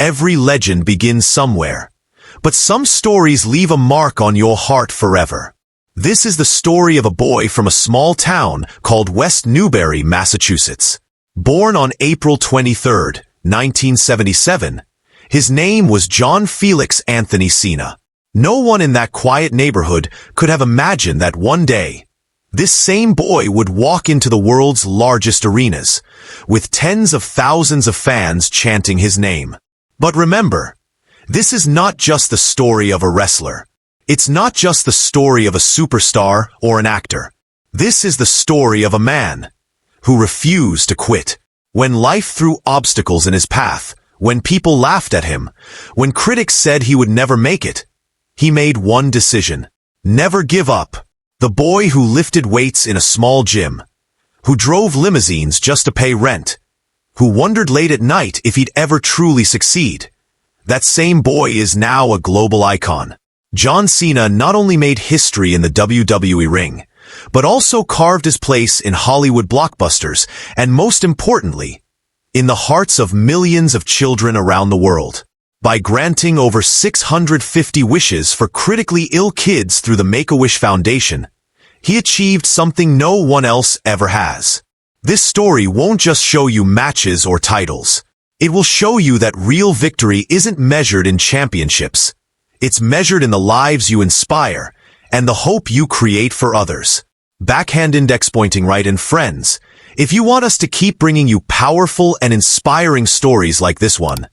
Every legend begins somewhere, but some stories leave a mark on your heart forever. This is the story of a boy from a small town called West Newbury, Massachusetts. Born on April 23, 1977, his name was John Felix Anthony Cena. No one in that quiet neighborhood could have imagined that one day, this same boy would walk into the world's largest arenas, with tens of thousands of fans chanting his name. But remember, this is not just the story of a wrestler. It's not just the story of a superstar or an actor. This is the story of a man who refused to quit. When life threw obstacles in his path, when people laughed at him, when critics said he would never make it, he made one decision: never give up. The boy who lifted weights in a small gym, who drove limousines just to pay rent, who wondered late at night if he'd ever truly succeed. That same boy is now a global icon. John Cena not only made history in the WWE ring, but also carved his place in Hollywood blockbusters, and most importantly, in the hearts of millions of children around the world. By granting over 650 wishes for critically ill kids through the Make-A-Wish Foundation, he achieved something no one else ever has. This story won't just show you matches or titles. It will show you that real victory isn't measured in championships. It's measured in the lives you inspire and the hope you create for others. Backhand index pointing right, and friends, if you want us to keep bringing you powerful and inspiring stories like this one,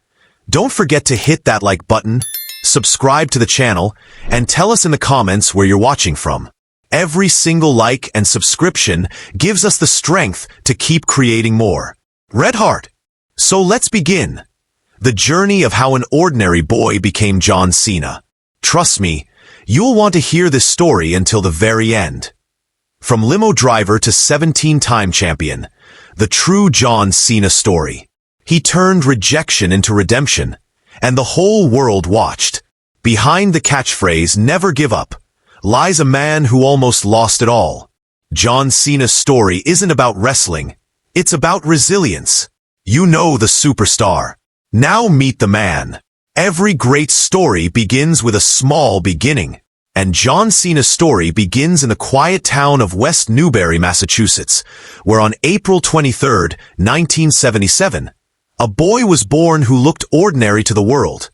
don't forget to hit that like button, subscribe to the channel, and tell us in the comments where you're watching from. Every single like and subscription gives us the strength to keep creating more. Red Heart. So let's begin. The journey of how an ordinary boy became John Cena. Trust me, you'll want to hear this story until the very end. From limo driver to 17-time champion, the true John Cena story. He turned rejection into redemption, and the whole world watched. Behind the catchphrase, "Never give up," lies a man who almost lost it all. John Cena's story isn't about wrestling, it's about resilience. You know the superstar. Now meet the man. Every great story begins with a small beginning, and John Cena's story begins in the quiet town of West Newbury, Massachusetts, where on April 23, 1977, a boy was born who looked ordinary to the world,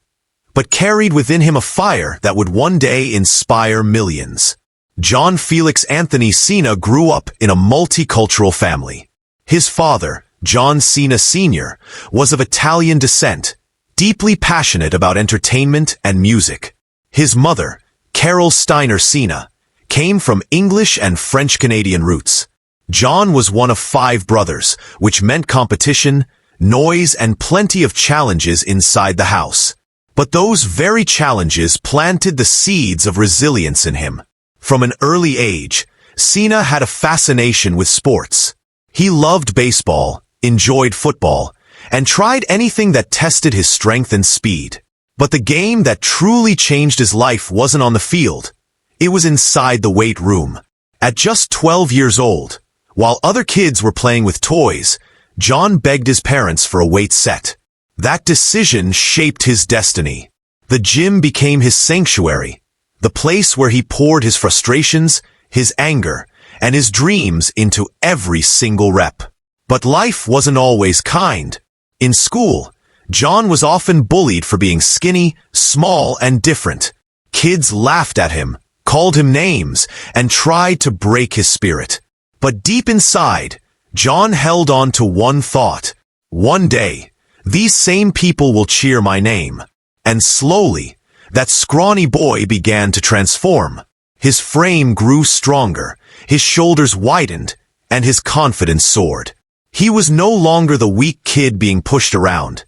but carried within him a fire that would one day inspire millions. John Felix Anthony Cena grew up in a multicultural family. His father, John Cena Sr., was of Italian descent, deeply passionate about entertainment and music. His mother, Carol Steiner Cena, came from English and French-Canadian roots. John was one of 5 brothers, which meant competition, noise, and plenty of challenges inside the house. But those very challenges planted the seeds of resilience in him. From an early age, Cena had a fascination with sports. He loved baseball, enjoyed football, and tried anything that tested his strength and speed. But the game that truly changed his life wasn't on the field. It was inside the weight room. At just 12 years old, while other kids were playing with toys, John begged his parents for a weight set. That decision shaped his destiny. The gym became his sanctuary, the place where he poured his frustrations, his anger, and his dreams into every single rep. But life wasn't always kind. In school, John was often bullied for being skinny, small, and different. Kids laughed at him, called him names, and tried to break his spirit. But deep inside, John held on to one thought: one day, these same people will cheer my name. And slowly, that scrawny boy began to transform. His frame grew stronger, his shoulders widened, and his confidence soared. He was no longer the weak kid being pushed around.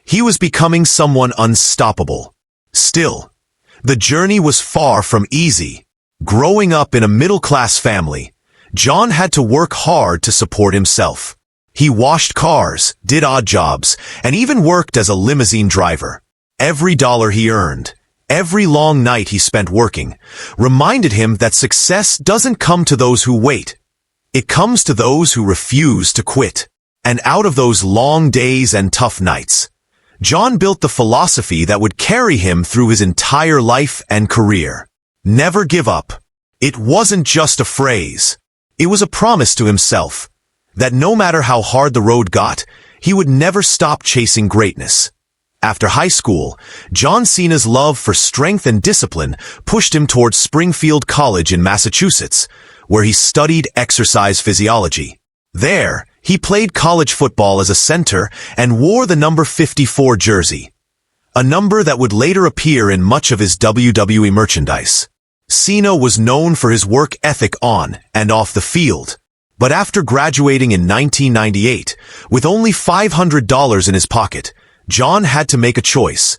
He was becoming someone unstoppable. Still, the journey was far from easy. Growing up in a middle-class family, John had to work hard to support himself. He washed cars, did odd jobs, and even worked as a limousine driver. Every dollar he earned, every long night he spent working, reminded him that success doesn't come to those who wait. It comes to those who refuse to quit. And out of those long days and tough nights, John built the philosophy that would carry him through his entire life and career. Never give up. It wasn't just a phrase. It was a promise to himself that no matter how hard the road got, he would never stop chasing greatness. After high school, John Cena's love for strength and discipline pushed him towards Springfield College in Massachusetts, where he studied exercise physiology. There, he played college football as a center and wore the number 54 jersey, a number that would later appear in much of his WWE merchandise. Cena was known for his work ethic on and off the field, but after graduating in 1998, with only $500 in his pocket, John had to make a choice.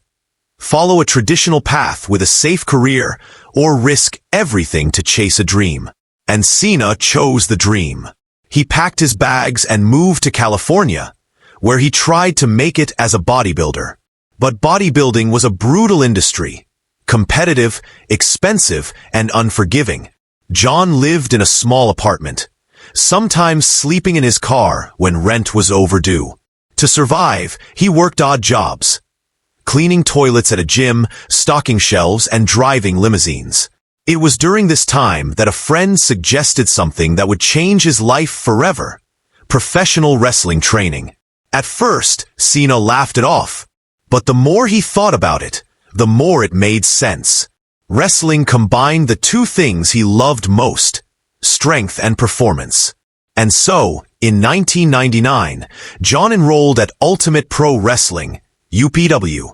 Follow a traditional path with a safe career or risk everything to chase a dream. And Cena chose the dream. He packed his bags and moved to California, where he tried to make it as a bodybuilder. But bodybuilding was a brutal industry, competitive, expensive, and unforgiving. John lived in a small apartment, sometimes sleeping in his car when rent was overdue. To survive, he worked odd jobs, cleaning toilets at a gym, stocking shelves, and driving limousines. It was during this time that a friend suggested something that would change his life forever: professional wrestling training. At first, Cena laughed it off, but the more he thought about it, the more it made sense. Wrestling combined the two things he loved most: strength and performance. And so, in 1999, John enrolled at Ultimate Pro Wrestling, UPW,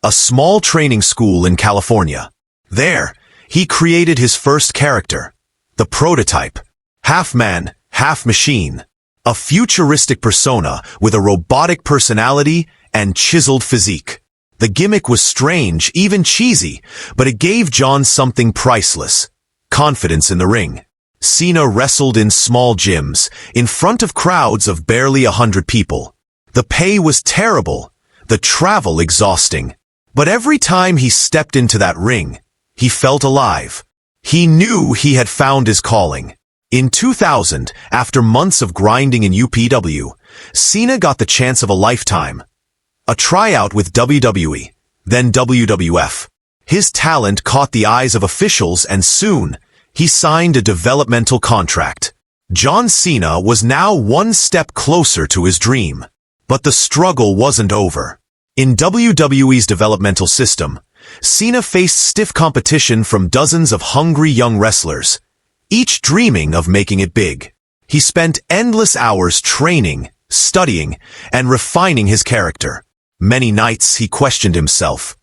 a small training school in California. There, he created his first character, the Prototype, half man, half machine, a futuristic persona with a robotic personality and chiseled physique. The gimmick was strange, even cheesy, but it gave John something priceless: confidence in the ring. Cena wrestled in small gyms, in front of crowds of barely 100 people. The pay was terrible, the travel exhausting. But every time he stepped into that ring, he felt alive. He knew he had found his calling. In 2000, after months of grinding in UPW, Cena got the chance of a lifetime: a tryout with WWE, then WWF. His talent caught the eyes of officials, and soon, he signed a developmental contract. John Cena was now one step closer to his dream. But the struggle wasn't over. In WWE's developmental system, Cena faced stiff competition from dozens of hungry young wrestlers, each dreaming of making it big. He spent endless hours training, studying, and refining his character. Many nights he questioned himself.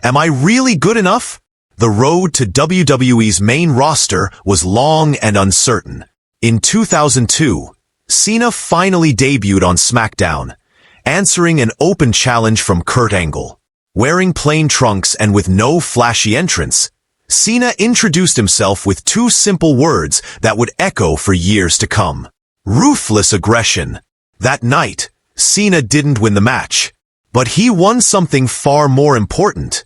Am I really good enough? The road to WWE's main roster was long and uncertain. In 2002, Cena finally debuted on SmackDown, answering an open challenge from Kurt Angle. Wearing plain trunks and with no flashy entrance, Cena introduced himself with two simple words that would echo for years to come: ruthless aggression. That night, Cena didn't win the match, but he won something far more important: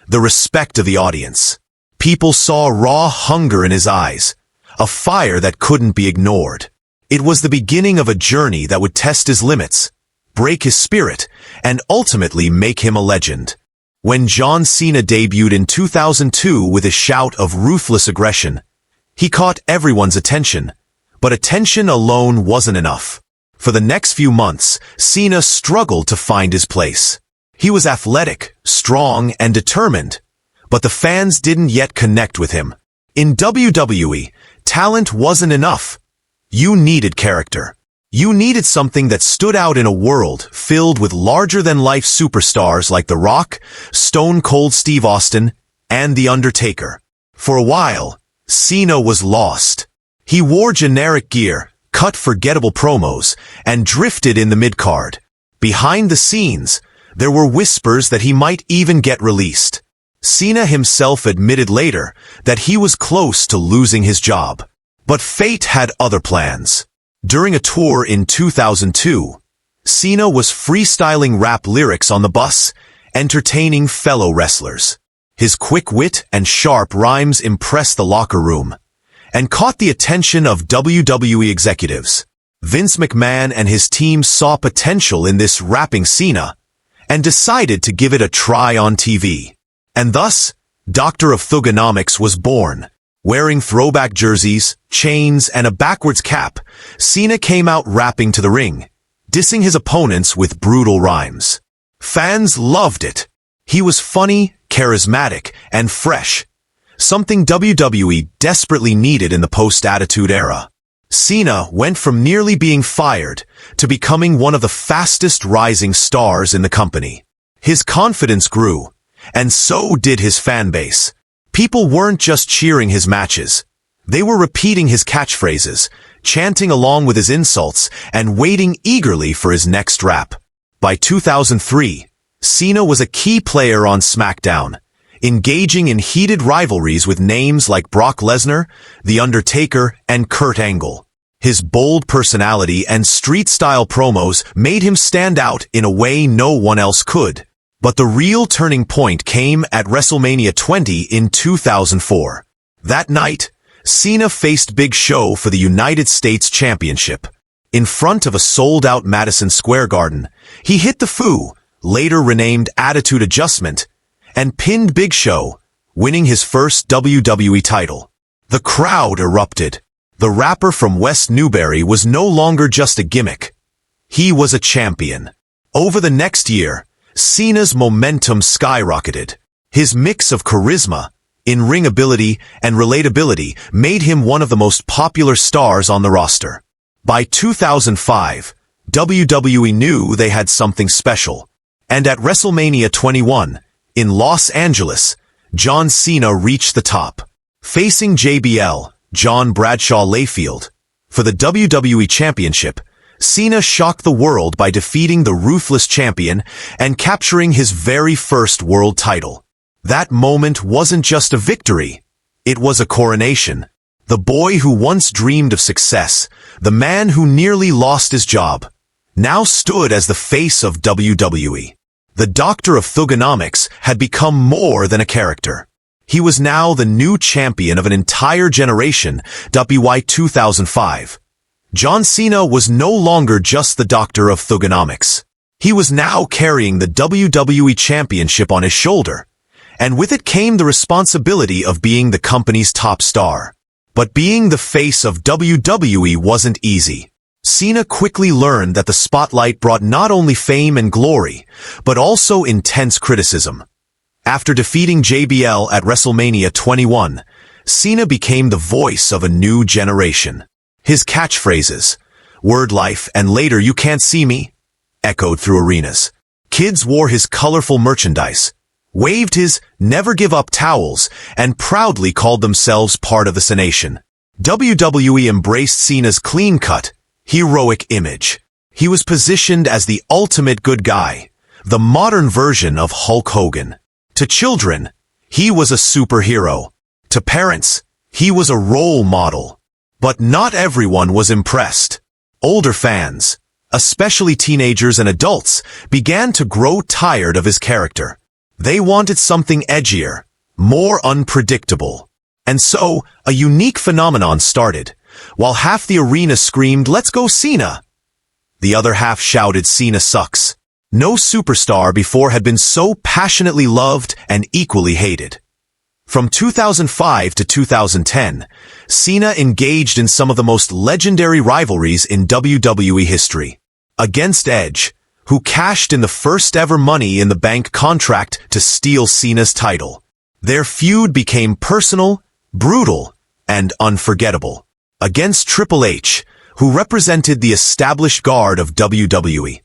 the respect of the audience. People saw raw hunger in his eyes, a fire that couldn't be ignored. It was the beginning of a journey that would test his limits, break his spirit, and ultimately make him a legend. When John Cena debuted in 2002 with his shout of ruthless aggression, he caught everyone's attention. But attention alone wasn't enough. For the next few months, Cena struggled to find his place. He was athletic, strong, and determined, but the fans didn't yet connect with him. In WWE, talent wasn't enough. You needed character. You needed something that stood out in a world filled with larger-than-life superstars like The Rock, Stone Cold Steve Austin, and The Undertaker. For a while, Cena was lost. He wore generic gear, cut forgettable promos, and drifted in the mid-card. Behind the scenes, there were whispers that he might even get released. Cena himself admitted later that he was close to losing his job. But fate had other plans. During a tour in 2002, Cena was freestyling rap lyrics on the bus, entertaining fellow wrestlers. His quick wit and sharp rhymes impressed the locker room and caught the attention of WWE executives. Vince McMahon and his team saw potential in this rapping Cena, and decided to give it a try on TV. And thus, Doctor of Thugonomics was born. Wearing throwback jerseys, chains, and a backwards cap, Cena came out rapping to the ring, dissing his opponents with brutal rhymes. Fans loved it. He was funny, charismatic, and fresh, something WWE desperately needed in the post-Attitude Era. Cena went from nearly being fired to becoming one of the fastest rising stars in the company. His confidence grew, and so did his fan base. People weren't just cheering his matches. They were repeating his catchphrases, chanting along with his insults, and waiting eagerly for his next rap. By 2003, Cena was a key player on SmackDown, engaging in heated rivalries with names like Brock Lesnar, The Undertaker, and Kurt Angle. His bold personality and street-style promos made him stand out in a way no one else could. But the real turning point came at WrestleMania 20 in 2004. That night, Cena faced Big Show for the United States Championship. In front of a sold-out Madison Square Garden, he hit the Foo, later renamed Attitude Adjustment, and pinned Big Show, winning his first WWE title. The crowd erupted. The rapper from West Newbury was no longer just a gimmick. He was a champion. Over the next year, Cena's momentum skyrocketed. His mix of charisma, in-ring ability, and relatability made him one of the most popular stars on the roster. By 2005, WWE knew they had something special. And at WrestleMania 21, in Los Angeles, John Cena reached the top. Facing JBL, John Bradshaw Layfield, for the WWE Championship, Cena shocked the world by defeating the Ruthless Champion and capturing his very first world title. That moment wasn't just a victory, it was a coronation. The boy who once dreamed of success, the man who nearly lost his job, now stood as the face of WWE. The Doctor of Thugonomics had become more than a character. He was now the new champion of an entire generation. By 2005. John Cena was no longer just the Doctor of Thugonomics. He was now carrying the WWE Championship on his shoulder, and with it came the responsibility of being the company's top star. But being the face of WWE wasn't easy. Cena quickly learned that the spotlight brought not only fame and glory, but also intense criticism. After defeating JBL at WrestleMania 21, Cena became the voice of a new generation. His catchphrases, "Word Life" and later "You Can't See Me," echoed through arenas. Kids wore his colorful merchandise, waved his "Never Give Up" towels, and proudly called themselves part of the Cenation. WWE embraced Cena's clean-cut, heroic image. He was positioned as the ultimate good guy, the modern version of Hulk Hogan. To children, he was a superhero. To parents, he was a role model. But not everyone was impressed. Older fans, especially teenagers and adults, began to grow tired of his character. They wanted something edgier, more unpredictable. And so, a unique phenomenon started. While half the arena screamed, "Let's go Cena!" the other half shouted, "Cena sucks." No superstar before had been so passionately loved and equally hated. From 2005 to 2010, Cena engaged in some of the most legendary rivalries in WWE history. Against Edge, who cashed in the first-ever Money in the Bank contract to steal Cena's title. Their feud became personal, brutal, and unforgettable. Against Triple H, who represented the established guard of WWE,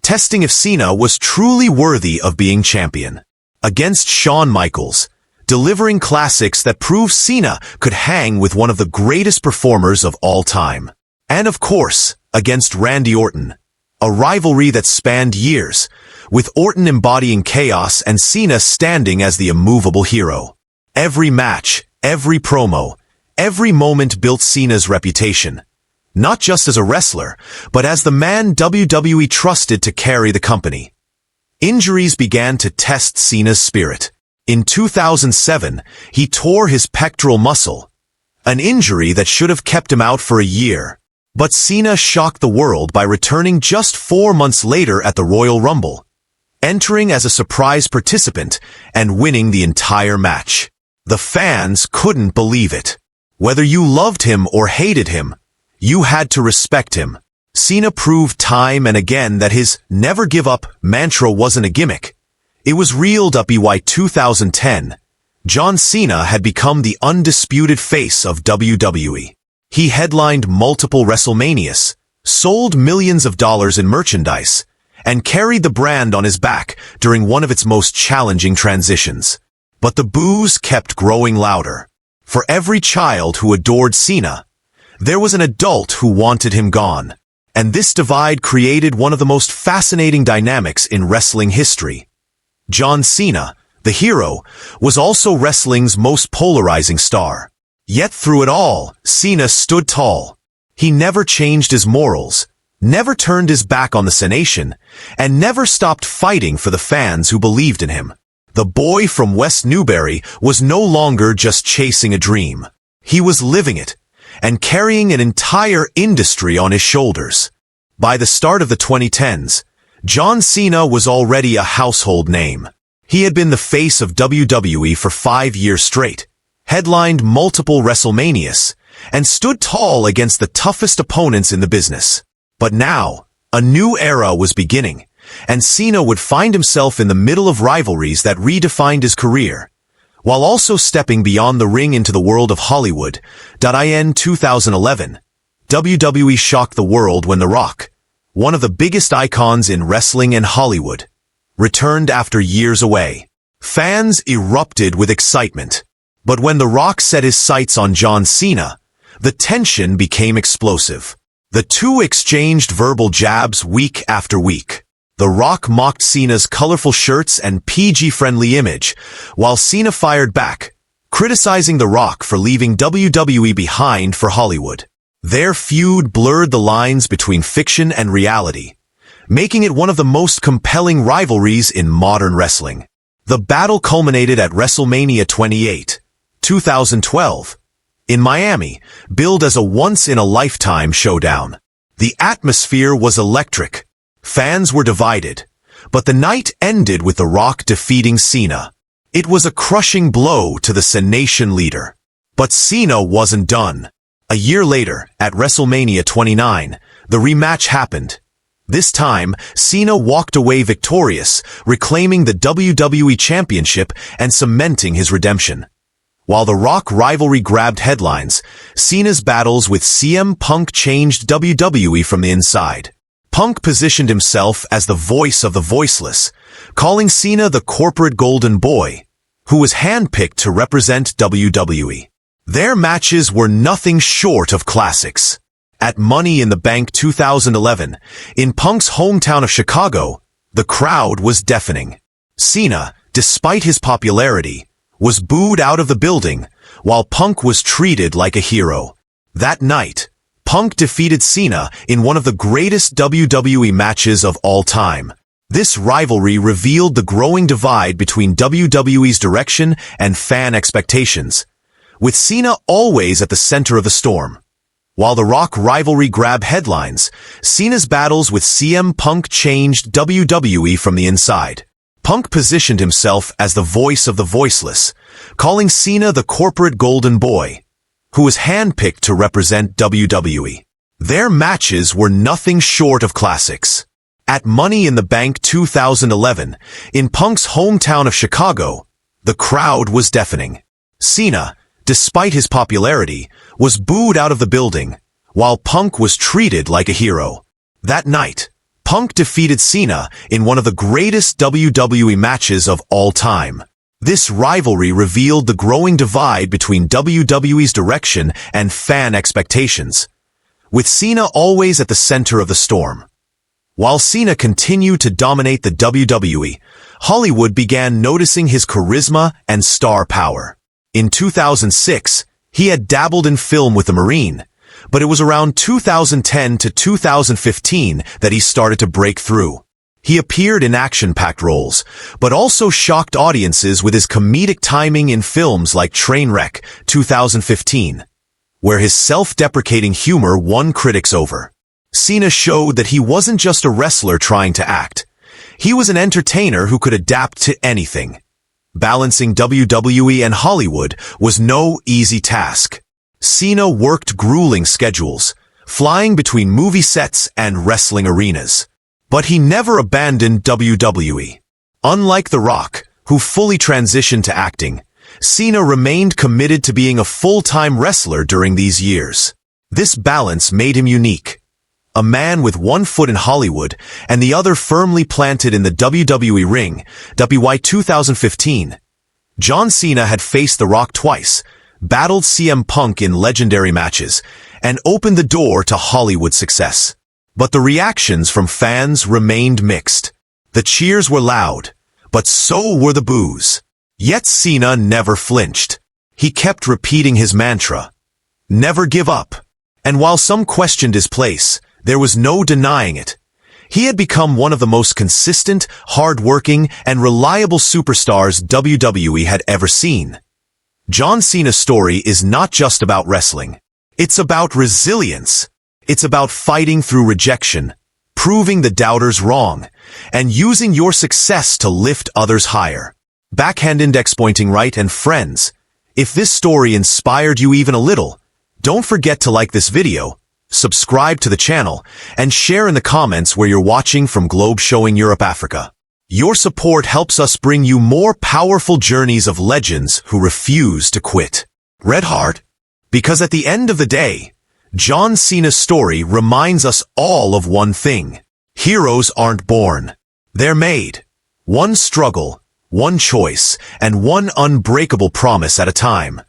testing if Cena was truly worthy of being champion. Against Shawn Michaels, delivering classics that proved Cena could hang with one of the greatest performers of all time. And of course, against Randy Orton, a rivalry that spanned years, with Orton embodying chaos and Cena standing as the immovable hero. Every match, every promo, every moment built Cena's reputation, not just as a wrestler, but as the man WWE trusted to carry the company. Injuries began to test Cena's spirit. In 2007, he tore his pectoral muscle, an injury that should have kept him out for a year. But Cena shocked the world by returning just 4 months later at the Royal Rumble, entering as a surprise participant and winning the entire match. The fans couldn't believe it. Whether you loved him or hated him, you had to respect him. Cena proved time and again that his never give up mantra wasn't a gimmick. It was real. By 2010, John Cena had become the undisputed face of WWE. He headlined multiple WrestleManias, sold millions of dollars in merchandise, and carried the brand on his back during one of its most challenging transitions. But the boos kept growing louder. For every child who adored Cena, there was an adult who wanted him gone. And this divide created one of the most fascinating dynamics in wrestling history. John Cena, the hero, was also wrestling's most polarizing star. Yet through it all, Cena stood tall. He never changed his morals, never turned his back on the Cenation, and never stopped fighting for the fans who believed in him. The boy from West Newbury was no longer just chasing a dream. He was living it, and carrying an entire industry on his shoulders. By the start of the 2010s, John Cena was already a household name. He had been the face of WWE for 5 years straight, headlined multiple WrestleManias, and stood tall against the toughest opponents in the business. But now, a new era was beginning, and Cena would find himself in the middle of rivalries that redefined his career, while also stepping beyond the ring into the world of Hollywood. In 2011, WWE shocked the world when The Rock, one of the biggest icons in wrestling and Hollywood, returned after years away. Fans erupted with excitement. But when The Rock set his sights on John Cena, the tension became explosive. The two exchanged verbal jabs week after week. The Rock mocked Cena's colorful shirts and PG-friendly image, while Cena fired back, criticizing The Rock for leaving WWE behind for Hollywood. Their feud blurred the lines between fiction and reality, making it one of the most compelling rivalries in modern wrestling. The battle culminated at WrestleMania 28, 2012, in Miami, billed as a once-in-a-lifetime showdown. The atmosphere was electric. Fans were divided, but the night ended with The Rock defeating Cena. It was a crushing blow to the Cenation leader. But Cena wasn't done. A year later, at WrestleMania 29, the rematch happened. This time, Cena walked away victorious, reclaiming the WWE Championship and cementing his redemption. While the Rock rivalry grabbed headlines, Cena's battles with CM Punk changed WWE from the inside. Punk positioned himself as the voice of the voiceless, calling Cena the corporate golden boy, who was handpicked to represent WWE. Their matches were nothing short of classics. At Money in the Bank 2011, in Punk's hometown of Chicago, the crowd was deafening. Cena, despite his popularity, was booed out of the building, while Punk was treated like a hero. That night, Punk defeated Cena in one of the greatest WWE matches of all time. This rivalry revealed the growing divide between WWE's direction and fan expectations, with Cena always at the center of the storm. While the Rock rivalry grabbed headlines, Cena's battles with CM Punk changed WWE from the inside. Punk positioned himself as the voice of the voiceless, calling Cena the corporate golden boy, who was handpicked to represent WWE. Their matches were nothing short of classics. At Money in the Bank 2011, in Punk's hometown of Chicago, the crowd was deafening. Cena, despite his popularity, was booed out of the building, while Punk was treated like a hero. That night, Punk defeated Cena in one of the greatest WWE matches of all time. This rivalry revealed the growing divide between WWE's direction and fan expectations, with Cena always at the center of the storm. While Cena continued to dominate the WWE, Hollywood began noticing his charisma and star power. In 2006, he had dabbled in film with the Marine, but it was around 2010 to 2015 that he started to break through. He appeared in action-packed roles, but also shocked audiences with his comedic timing in films like Trainwreck 2015, where his self-deprecating humor won critics over. Cena showed that he wasn't just a wrestler trying to act. He was an entertainer who could adapt to anything. Balancing WWE and Hollywood was no easy task. Cena worked grueling schedules, flying between movie sets and wrestling arenas. But he never abandoned WWE. Unlike The Rock, who fully transitioned to acting, Cena remained committed to being a full-time wrestler during these years. This balance made him unique. A man with one foot in Hollywood and the other firmly planted in the WWE ring. Defied 2015. John Cena had faced The Rock twice, battled CM Punk in legendary matches, and opened the door to Hollywood success. But the reactions from fans remained mixed. The cheers were loud, but so were the boos. Yet Cena never flinched. He kept repeating his mantra, "Never give up." And while some questioned his place, there was no denying it. He had become one of the most consistent, hard-working, and reliable superstars WWE had ever seen. John Cena's story is not just about wrestling. It's about resilience. It's about fighting through rejection, proving the doubters wrong, and using your success to lift others higher. Backhand index pointing right. And friends, if this story inspired you even a little, don't forget to like this video, subscribe to the channel, and share in the comments where you're watching from Globe Showing Europe Africa. Your support helps us bring you more powerful journeys of legends who refuse to quit. Red Heart, because at the end of the day, John Cena's story reminds us all of one thing. Heroes aren't born. They're made. One struggle, one choice, and one unbreakable promise at a time.